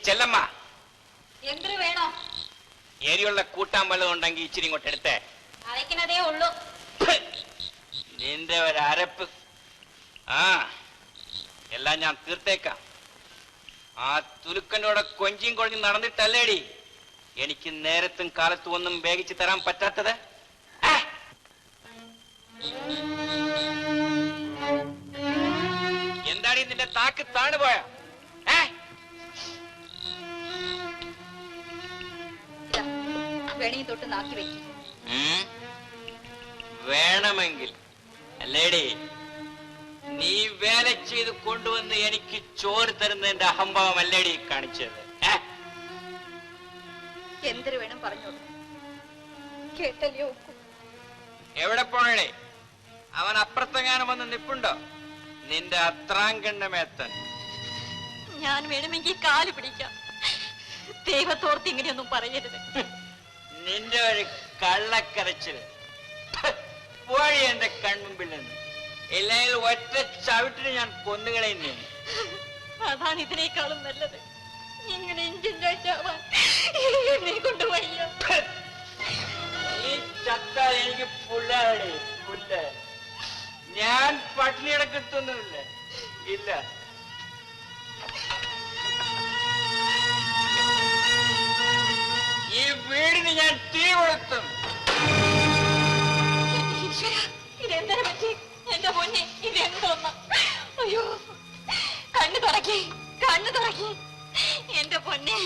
ചെല്ലമ്മ, എന്തൊരു വേണോ? എരിയുള്ള കൂട്ടാൻ വല്ലതും ഉണ്ടെങ്കിൽ ഇച്ചിരി ഇങ്ങോട്ട് എടുത്തേ. അരയ്ക്കുന്നതേ ഉള്ളൂ. നിന്റെ ഒരു അരപ്പ്. ആ, എല്ലാം ഞാൻ തീർത്തേക്കാം. ആ തുലുക്കനോടെ കൊഞ്ചിയും കൊഴഞ്ഞും നടന്നിട്ടല്ലേടി എനിക്ക് നേരത്തും കാലത്തും ഒന്നും വേഗിച്ച് തരാൻ പറ്റാത്തത്? എന്താടി നിന്റെ താക്ക് താണുപോയ? വെണി തൊട്ട് നാക്കി വെക്കും. വേണമെങ്കിൽ അല്ലേടി നീ വേല ചെയ്ത് കൊണ്ടുവന്ന് എനിക്ക് ചോറ് തരുന്നതിന്റെ അഹംഭാവം അല്ലേടി കാണിച്ചത്? എന്തൊരു വേണം പറഞ്ഞോളൂ, കേട്ടല്ലേ ഒക്കൂ. എവിടെ പോണേ? അവൻ അപ്പുറത്തെങ്ങാനും വന്ന് നിപ്പുണ്ടോ നിന്റെ അത്രാങ്കണ്ണമേത്തൻ? ഞാൻ വേണമെങ്കിൽ കാല് പിടിക്കാം. ദൈവത്തോർത്ത് ഇങ്ങനെയൊന്നും പറയരുത്. നിന്റെ ഒരു കള്ളക്കരച്ചില് പോഴി എന്റെ കൺമുമ്പിൽ നിന്ന്. ഇല്ലെങ്കിൽ ഒറ്റ ചവിട്ടിന് ഞാൻ കൊന്നുകളയുന്നു. അതാണ് ഇതിനേക്കാളും നല്ലത്. ഇങ്ങനെ എന്നെ കൊണ്ട് വയ്യ. ഈ ചത്താൽ എനിക്ക് പുല്ലാടി പുല്ല്. ഞാൻ പട്ടിണി കിടക്കത്തൊന്നുമില്ല. ഇല്ല, ഈ വീടിന് ഞാൻ തീ കൊളുത്തും. ഇതെന്തിനെ പറ്റി എന്റെ പൊന്നെ? ഇതെന്തോന്ന? അയ്യോ, കണ്ണു തുറക്കി, കണ്ണു തുറക്കി എന്റെ പൊന്നെ.